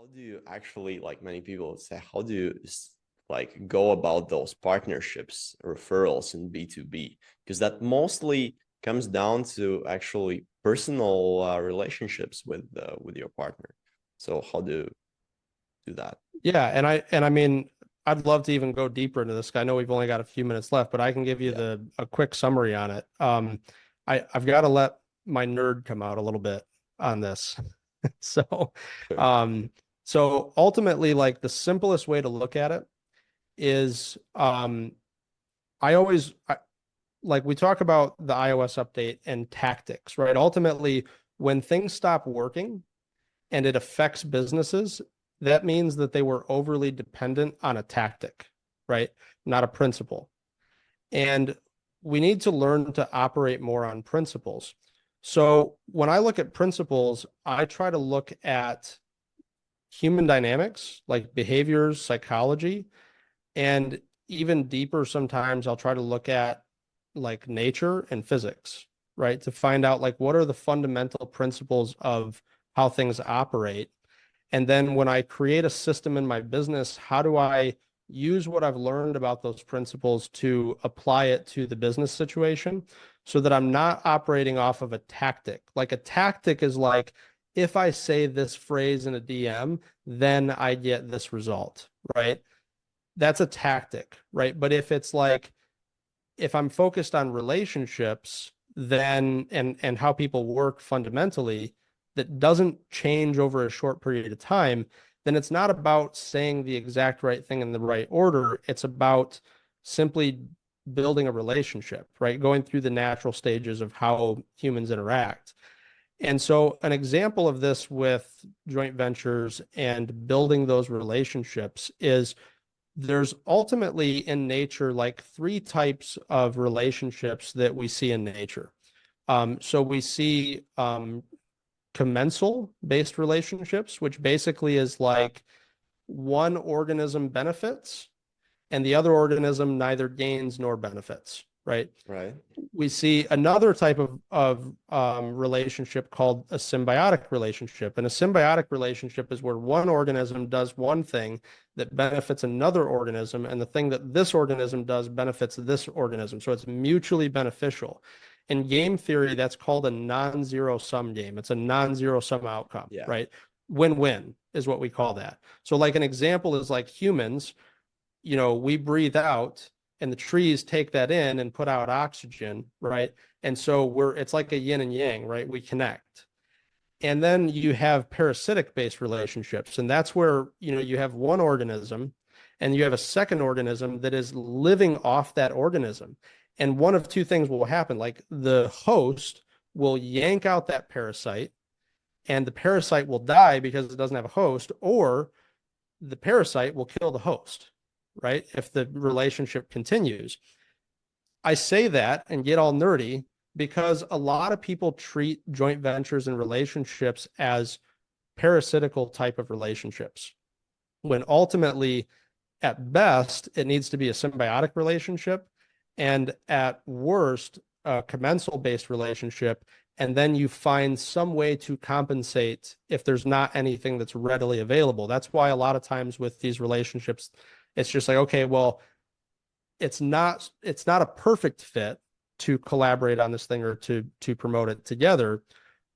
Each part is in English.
how do you actually, like many people say, how do you like go about those partnerships, referrals in B2B? Because that mostly comes down to actually personal relationships with your partner. So how do you do that? Yeah, and I mean, I'd love to even go deeper into this. I know we've only got a few minutes left, but I can give you Yeah, the a quick summary on it. I've got to let my nerd come out a little bit on this. So, sure. um, so ultimately, like the simplest way to look at it is, I always like we talk about the iOS update and tactics, right? Ultimately, when things stop working and it affects businesses, that means that they were overly dependent on a tactic, right? Not a principle. And we need to learn to operate more on principles. So when I look at principles, I try to look at human dynamics, like behaviors, psychology, and even deeper, sometimes I'll try to look at like nature and physics, right? To find out like what are the fundamental principles of how things operate. And then when I create a system in my business, how do I use what I've learned about those principles to apply it to the business situation so that I'm not operating off of a tactic? Like a tactic is like, if I say this phrase in a DM, then I get this result, right? That's a tactic, right? But if it's like, if I'm focused on relationships, then and how people work fundamentally, that doesn't change over a short period of time, then it's not about saying the exact right thing in the right order. It's about simply building a relationship, right? Going through the natural stages of how humans interact. And so, an example of this with joint ventures and building those relationships is there's ultimately in nature like three types of relationships that we see in nature. So we see commensal based relationships, which basically is like one organism benefits and the other organism neither gains nor benefits, right? Right. We see another type of relationship called a symbiotic relationship. And a symbiotic relationship is where one organism does one thing that benefits another organism, and the thing that this organism does benefits this organism. So it's mutually beneficial. In game theory, that's called a non-zero sum game. It's a non-zero sum outcome, Yeah. right? Win-win is what we call that. So, like an example is like humans, we breathe out and the trees take that in and put out oxygen, right? And so it's like a yin and yang, right? We connect. And then you have parasitic based relationships. And that's where, you have one organism and you have a second organism that is living off that organism. And one of two things will happen. Like the host will yank out that parasite and the parasite will die because it doesn't have a host, or the parasite will kill the host, right? If the relationship continues. I say that and get all nerdy because a lot of people treat joint ventures and relationships as parasitical type of relationships, when ultimately, at best, it needs to be a symbiotic relationship, and at worst, a commensal based relationship. And then you find some way to compensate if there's not anything that's readily available. That's why a lot of times with these relationships, it's just like, okay, well, it's not a perfect fit to collaborate on this thing or to promote it together,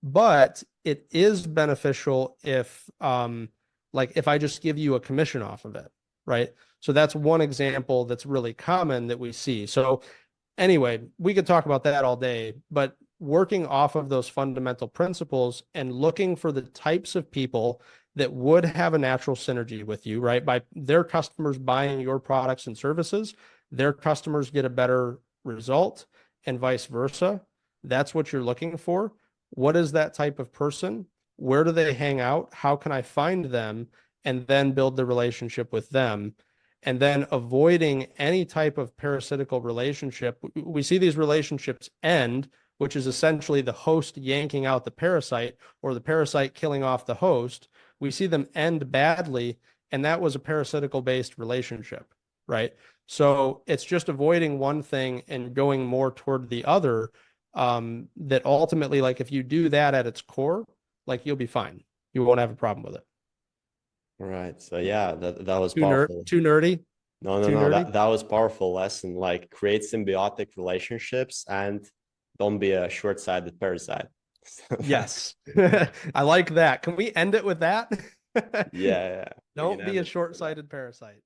but it is beneficial if like if I just give you a commission off of it, right? So that's one example that's really common that we see. So anyway, we could talk about that all day, but working off of those fundamental principles and looking for the types of people that would have a natural synergy with you, right? By their customers buying your products and services, their customers get a better result and vice versa. That's what you're looking for. What is that type of person? Where do they hang out? How can I find them? And then build the relationship with them. And then avoiding any type of parasitical relationship. We see these relationships end, which is essentially the host yanking out the parasite or the parasite killing off the host. We see them end badly, and that was a parasitical based relationship, right? So it's just avoiding one thing and going more toward the other. That ultimately, like if you do that at its core, like you'll be fine. You won't have a problem with it. Right. So yeah, that was powerful. Too nerdy, No, no, too no. nerdy. That was powerful lesson. Like create symbiotic relationships and don't be a short-sighted parasite. So Yes. I like that. Can we end it with that? yeah, yeah. We can Don't be end a it with that. short-sighted parasite.